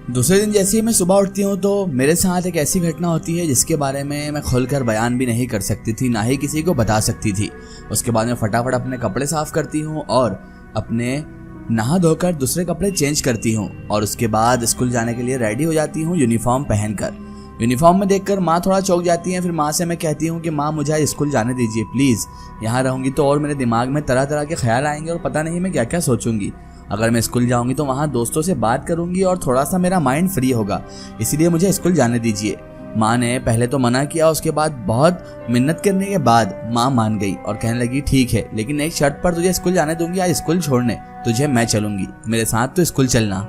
दूसरे दिन जैसे ही मैं सुबह उठती हूँ तो मेरे साथ एक ऐसी घटना होती है जिसके बारे में मैं खुलकर बयान भी नहीं कर सकती थी, ना ही किसी को बता सकती थी। उसके बाद मैं फटाफट अपने कपड़े साफ करती हूँ और अपने नहा धोकर दूसरे कपड़े चेंज करती हूँ और उसके बाद स्कूल जाने के लिए रेडी हो जाती हूँ यूनिफॉर्म पहनकर। यूनिफॉर्म में देखकर माँ थोड़ा चौंक जाती है। फिर माँ से मैं कहती हूँ कि माँ मुझे स्कूल जाने दीजिए प्लीज़, यहाँ रहूँगी तो और मेरे दिमाग में तरह तरह के ख्याल आएंगे और पता नहीं मैं क्या क्या सोचूंगी। अगर मैं स्कूल जाऊंगी तो वहाँ दोस्तों से बात करूंगी और थोड़ा सा मेरा माइंड फ्री होगा, इसलिए मुझे स्कूल जाने दीजिए। माँ ने पहले तो मना किया, उसके बाद बहुत मिन्नत करने के बाद माँ मान गई और कहने लगी ठीक है, लेकिन एक शर्त पर तुझे स्कूल जाने दूंगी, आज स्कूल छोड़ने तुझे मैं चलूंगी, मेरे साथ तो स्कूल चलना।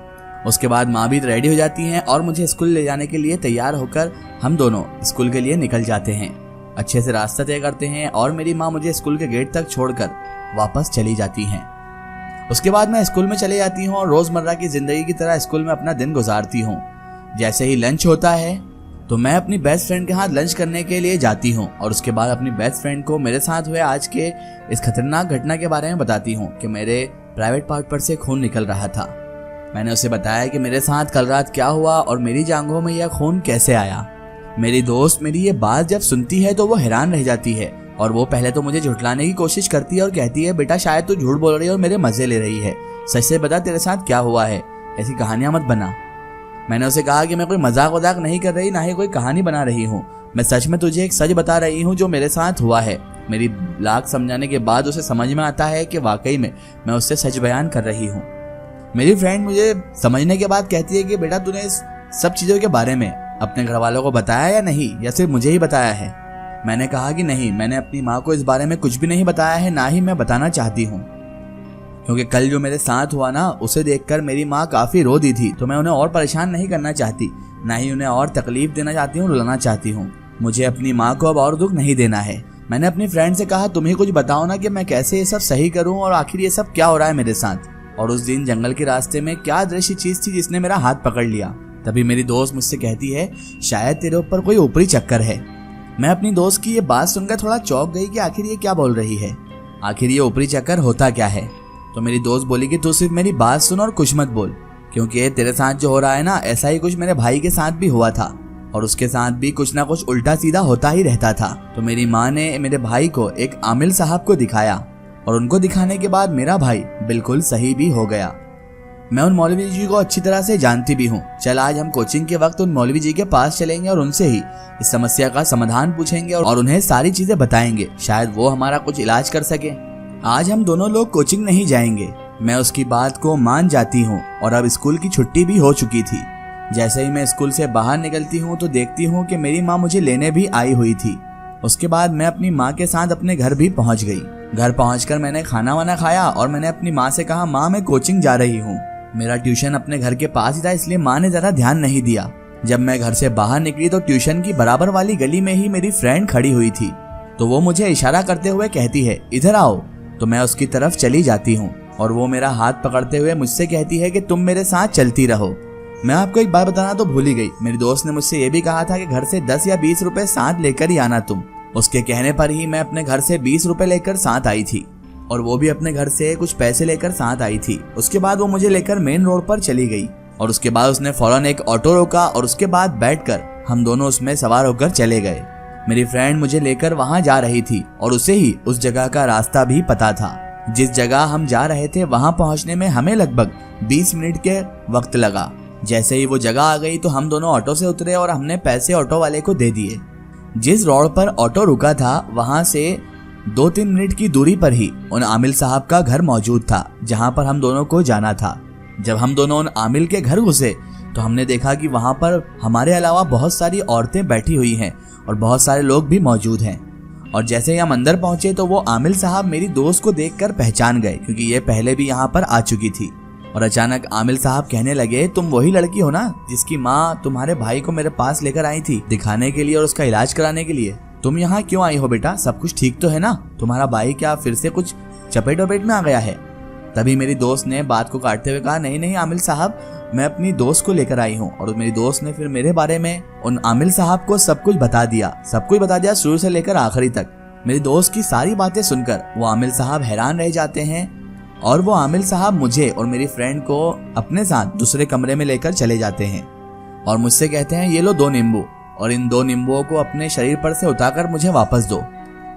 उसके बाद माँ भी रेडी हो जाती हैं और मुझे स्कूल ले जाने के लिए तैयार होकर हम दोनों स्कूल के लिए निकल जाते हैं। अच्छे से रास्ता तय करते हैं और मेरी माँ मुझे स्कूल के गेट तक छोड़कर वापस चली जाती हैं। उसके बाद मैं स्कूल में चले जाती हूँ और रोजमर्रा की जिंदगी की तरह स्कूल में अपना दिन गुजारती हूँ। जैसे ही लंच होता है तो मैं अपनी बेस्ट फ्रेंड के साथ लंच करने के लिए जाती हूँ और उसके बाद अपनी बेस्ट फ्रेंड को मेरे साथ हुए आज के इस खतरनाक घटना के बारे में बताती हूँ कि मेरे प्राइवेट पार्ट पर से खून निकल रहा था। मैंने उसे बताया कि मेरे साथ कल रात क्या हुआ और मेरी जांघों में यह खून कैसे आया। मेरी दोस्त मेरी ये बात जब सुनती है तो वो हैरान रह जाती है और वो पहले तो मुझे झुठलाने की कोशिश करती है और कहती है बेटा शायद तू झूठ बोल रही है और मेरे मजे ले रही है, सच से बता तेरे साथ क्या हुआ है, ऐसी कहानियां मत बना। मैंने उसे कहा कि मैं कोई मजाक वजाक नहीं कर रही, ना ही कोई कहानी बना रही हूँ, मैं सच में तुझे एक सच बता रही हूँ जो मेरे साथ हुआ है। मेरी लाख समझाने के बाद उसे समझ में आता है कि वाकई में मैं उससे सच बयान कर रही हूँ। मेरी फ्रेंड मुझे समझने के बाद कहती है कि बेटा तूने इस सब चीज़ों के बारे में अपने घर वालों को बताया या नहीं, या सिर्फ मुझे ही बताया है। मैंने कहा कि नहीं, मैंने अपनी माँ को इस बारे में कुछ भी नहीं बताया है, ना ही मैं बताना चाहती हूँ, क्योंकि कल जो मेरे साथ हुआ ना उसे देखकर मेरी माँ काफ़ी रो दी थी, तो मैं उन्हें और परेशान नहीं करना चाहती, ना ही उन्हें और तकलीफ देना चाहती हूँ, रुलाना चाहती हूँ। मुझे अपनी माँ को अब और दुख नहीं देना है। मैंने अपनी फ्रेंड से कहा तुम ही कुछ बताओ ना कि मैं कैसे ये सब सही करूँ और आखिर ये सब क्या हो रहा है मेरे साथ। और उस दिन जंगल के रास्ते में क्या दृश्य चीज थी जिसने मेरा हाथ पकड़ लिया। तभी मेरी दोस्त मुझसे कहती है शायद तेरे ऊपर कोई ऊपरी चक्कर है। मैं अपनी दोस्त की ये बात सुनकर थोड़ा चौंक गई कि आखिर ये क्या बोल रही है, आखिर ये ऊपरी चक्कर होता क्या है। तो मेरी दोस्त बोली कि तू सिर्फ मेरी बात सुन और कुछ मत बोल, क्योंकि तेरे साथ जो हो रहा है ना ऐसा ही कुछ मेरे भाई के साथ भी हुआ था और उसके साथ भी कुछ ना कुछ उल्टा सीधा होता ही रहता था। तो मेरी माँ ने मेरे भाई को एक आमिल साहब को दिखाया और उनको दिखाने के बाद मेरा भाई बिल्कुल सही भी हो गया। मैं उन मौलवी जी को अच्छी तरह से जानती भी हूँ। चल आज हम कोचिंग के वक्त उन मौलवी जी के पास चलेंगे और उनसे ही इस समस्या का समाधान पूछेंगे और उन्हें सारी चीजें बताएंगे, शायद वो हमारा कुछ इलाज कर सके। आज हम दोनों लोग कोचिंग नहीं जाएंगे। मैं उसकी बात को मान जाती हूँ और अब स्कूल की छुट्टी भी हो चुकी थी। जैसे ही मैं स्कूल से बाहर निकलती हूँ तो देखती हूँ कि मेरी माँ मुझे लेने भी आई हुई थी। उसके बाद मैं अपनी माँ के साथ अपने घर भी पहुँच गई। घर पहुंचकर मैंने खाना वाना खाया और मैंने अपनी माँ से कहा माँ मैं कोचिंग जा रही हूँ। मेरा ट्यूशन अपने घर के पास ही था, इसलिए माँ ने ज़रा ध्यान नहीं दिया। जब मैं घर से बाहर निकली तो ट्यूशन की बराबर वाली गली में ही मेरी फ्रेंड खड़ी हुई थी, तो वो मुझे इशारा करते हुए कहती है इधर आओ। तो मैं उसकी तरफ चली जाती हूँ और वो मेरा हाथ पकड़ते हुए मुझसे कहती है कि तुम मेरे साथ चलती रहो। मैं आपको एक बात बताना तो भूल ही गई, मेरी दोस्त ने मुझसे ये भी कहा था कि घर से 10 या 20 रुपए साथ लेकर ही आना तुम। उसके कहने पर ही मैं अपने घर से 20 रुपए लेकर साथ आई थी और वो भी अपने घर से कुछ पैसे लेकर साथ आई थी। उसके बाद वो मुझे लेकर मेन रोड पर चली गई और उसके बाद उसने फौरन एक ऑटो रोका और उसके बाद बैठकर हम दोनों उसमें सवार होकर चले गए। मेरी फ्रेंड मुझे लेकर वहां जा रही थी और उसे ही उस जगह का रास्ता भी पता था। जिस जगह हम जा रहे थे वहां पहुंचने में हमें लगभग 20 मिनट के वक्त लगा। जैसे ही वो जगह आ गई तो हम दोनों ऑटो से उतरे और हमने पैसे ऑटो वाले को दे दिए। जिस रोड पर ऑटो रुका था वहां से 2-3 मिनट की दूरी पर ही उन आमिल साहब का घर मौजूद था जहां पर हम दोनों को जाना था। जब हम दोनों उन आमिल के घर घुसे तो हमने देखा कि वहां पर हमारे अलावा बहुत सारी औरतें बैठी हुई हैं और बहुत सारे लोग भी मौजूद हैं। और जैसे ही हम अंदर पहुंचे तो वो आमिल साहब मेरी दोस्त को देखकर पहचान गए, क्योंकि ये पहले भी यहाँ पर आ चुकी थी। और अचानक आमिल साहब कहने लगे तुम वही लड़की हो ना जिसकी माँ तुम्हारे भाई को मेरे पास लेकर आई थी दिखाने के लिए और उसका इलाज कराने के लिए। तुम यहाँ क्यों आई हो बेटा, सब कुछ ठीक तो है ना? तुम्हारा भाई क्या फिर से कुछ चपेट वपेट में आ गया है? तभी मेरी दोस्त ने बात को काटते हुए कहा नहीं नहीं आमिल साहब, मैं अपनी दोस्त को लेकर आई हूँ। और मेरी दोस्त ने फिर मेरे बारे में उन आमिल साहब को सब कुछ बता दिया शुरू से लेकर आखिरी तक। मेरी दोस्त की सारी बातें सुनकर वो आमिल साहब हैरान रह जाते हैं और वो आमिल साहब मुझे और मेरी फ्रेंड को अपने साथ दूसरे कमरे में लेकर चले जाते हैं और मुझसे कहते हैं ये लो 2 नींबू और इन 2 नींबुओं को अपने शरीर पर से उतारकर मुझे वापस दो।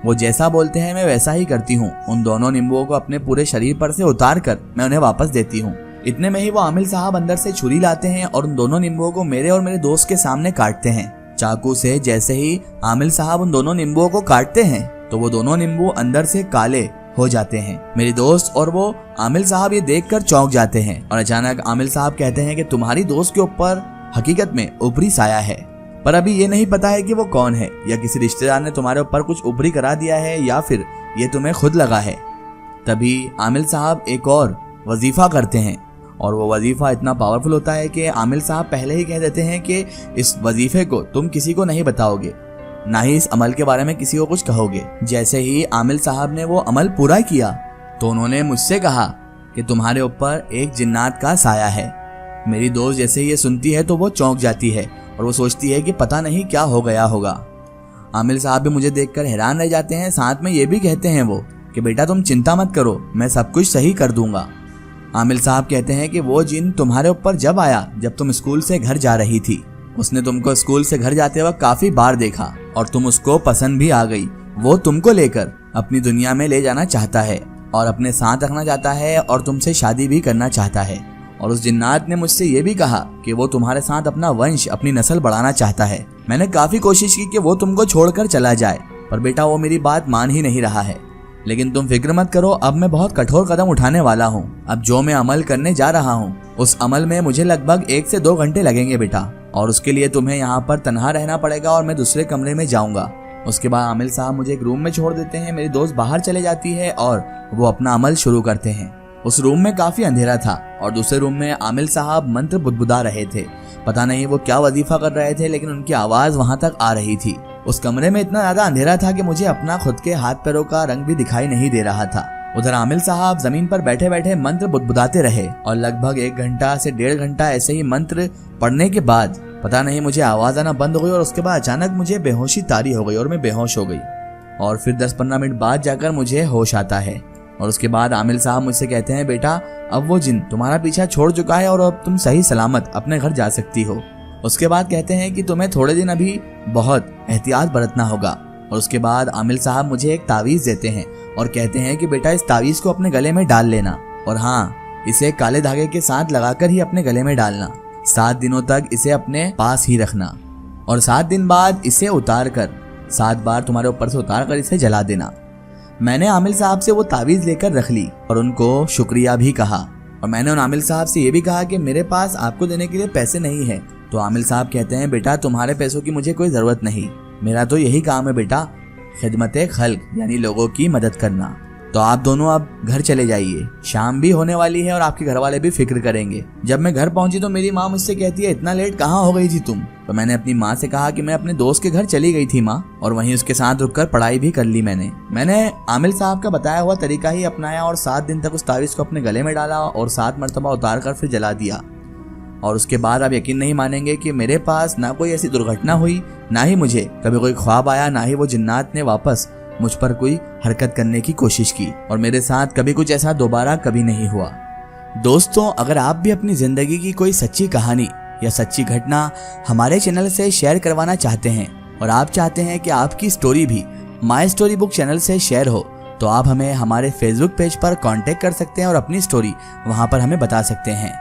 वो जैसा बोलते हैं मैं वैसा ही करती हूँ। उन दोनों नींबुओं को अपने पूरे शरीर पर से उतार कर मैं उन्हें वापस देती हूँ। इतने में ही वो आमिल साहब अंदर से छुरी लाते हैं और उन दोनों नींबुओं को मेरे और मेरे दोस्त के सामने काटते हैं चाकू से। जैसे ही आमिल साहब उन दोनों नींबुओं को काटते हैं तो वो दोनों नींबू अंदर से काले हो जाते हैं। मेरी दोस्त और वो आमिल साहब ये देखकर चौंक जाते हैं और अचानक आमिल साहब कहते हैं कि तुम्हारी दोस्त के ऊपर हकीकत में ऊपरी साया है, पर अभी ये नहीं पता है कि वो कौन है, या किसी रिश्तेदार ने तुम्हारे ऊपर कुछ ऊपरी करा दिया है या फिर ये तुम्हें खुद लगा है। तभी आमिल साहब एक और वजीफा करते हैं और वो वजीफा इतना पावरफुल होता है कि आमिल साहब पहले ही कह देते हैं कि इस वजीफे को तुम किसी को नहीं बताओगे, ना ही इस अमल के बारे में किसी को कुछ कहोगे। जैसे ही आमिल साहब ने वो अमल पूरा किया तो उन्होंने मुझसे कहा कि तुम्हारे ऊपर एक जिन्नात का साया है। मेरी दोस्त जैसे ही ये सुनती है तो वो चौंक जाती है और वो सोचती है कि पता नहीं क्या हो गया होगा। आमिल साहब भी मुझे देखकर हैरान रह जाते हैं। साथ में ये भी कहते हैं वो कि बेटा तुम चिंता मत करो, मैं सब कुछ सही कर दूंगा। आमिल साहब कहते हैं कि वो जिन तुम्हारे ऊपर जब आया जब तुम स्कूल से घर जा रही थी, उसने तुमको स्कूल से घर जाते वक्त काफी बार देखा और तुम उसको पसंद भी आ गई। वो तुमको लेकर अपनी दुनिया में ले जाना चाहता है और अपने साथ रखना चाहता है और तुमसे शादी भी करना चाहता है। और उस जिन्नात ने मुझसे ये भी कहा कि वो तुम्हारे साथ अपना वंश, अपनी नस्ल बढ़ाना चाहता है। मैंने काफी कोशिश की कि वो तुमको छोड़कर चला जाए, पर बेटा वो मेरी बात मान ही नहीं रहा है। लेकिन तुम फिक्र मत करो, अब मैं बहुत कठोर कदम उठाने वाला हूँ। अब जो मैं अमल करने जा रहा हूँ उस अमल में मुझे लगभग 1 से 2 घंटे लगेंगे बेटा, और उसके लिए तुम्हें यहाँ पर तन्हा रहना पड़ेगा और मैं दूसरे कमरे में जाऊंगा। उसके बाद आमिल साहब मुझे एक रूम में छोड़ देते हैं। मेरी दोस्त बाहर चले जाती है और वो अपना अमल शुरू करते हैं। उस रूम में काफी अंधेरा था और दूसरे रूम में आमिल साहब मंत्र बुदबुदा रहे थे। पता नहीं वो क्या वजीफा कर रहे थे, लेकिन उनकी आवाज वहां तक आ रही थी। उस कमरे में इतना ज्यादा अंधेरा था कि मुझे अपना खुद के हाथ पैरों का रंग भी दिखाई नहीं दे रहा था। उधर आमिल साहब जमीन पर बैठे बैठे मंत्र बुदबुदाते रहे और लगभग 1 घंटा से 1.5 घंटा ऐसे ही मंत्र पढ़ने के बाद पता नहीं मुझे आवाज आना बंद हो गई और उसके बाद अचानक मुझे बेहोशी तारी हो गई और मैं बेहोश हो गई। और फिर 10-15 मिनट बाद जाकर मुझे होश आता है। और उसके बाद आमिल साहब मुझसे कहते हैं बेटा अब वो जिन तुम्हारा पीछा छोड़ चुका है और अब तुम सही सलामत अपने घर जा सकती हो। उसके बाद कहते हैं कि तुम्हें थोड़े दिन अभी बहुत एहतियात बरतना होगा। और उसके बाद आमिल साहब मुझे एक तावीज़ देते हैं और कहते हैं कि बेटा इस तावीज़ को अपने गले में डाल लेना, और हाँ इसे काले धागे के साथ लगाकर ही अपने गले में डालना। 7 दिनों तक इसे अपने पास ही रखना और 7 दिन बाद इसे उतार कर 7 बार तुम्हारे ऊपर से उतार कर इसे जला देना। मैंने आमिल साहब से वो तावीज़ लेकर रख ली और उनको शुक्रिया भी कहा। और मैंने उन आमिल साहब से ये भी कहा कि मेरे पास आपको देने के लिए पैसे नहीं है। तो आमिल साहब कहते हैं बेटा तुम्हारे पैसों की मुझे कोई ज़रूरत नहीं, मेरा तो यही काम है बेटा, खिदमत खल्क यानी लोगों की मदद करना। तो आप दोनों अब घर चले जाइए, शाम भी होने वाली है और आपके घर वाले भी फिक्र करेंगे। जब मैं घर पहुंची तो मेरी माँ मुझसे कहती है इतना लेट कहाँ हो गई थी तुम। तो मैंने अपनी माँ से कहा कि मैं अपने दोस्त के घर चली गई थी माँ, और वहीं उसके साथ रुककर पढ़ाई भी कर ली। मैंने आमिल साहब का बताया हुआ तरीका ही अपनाया और 7 दिन तक उस तावीज़ को अपने गले में डाला और 7 मरतबा उतार कर फिर जला दिया। और उसके बाद आप यकीन नहीं मानेंगे कि मेरे पास ना कोई ऐसी दुर्घटना हुई, ना ही मुझे कभी कोई ख्वाब आया, ना ही वो जिन्नात ने वापस मुझ पर कोई हरकत करने की कोशिश की, और मेरे साथ कभी कुछ ऐसा दोबारा कभी नहीं हुआ। दोस्तों अगर आप भी अपनी जिंदगी की कोई सच्ची कहानी या सच्ची घटना हमारे चैनल से शेयर करवाना चाहते हैं और आप चाहते हैं कि आपकी स्टोरी भी माई स्टोरी बुक चैनल से शेयर हो, तो आप हमें हमारे फेसबुक पेज पर कांटेक्ट कर सकते हैं और अपनी स्टोरी वहां पर हमें बता सकते हैं।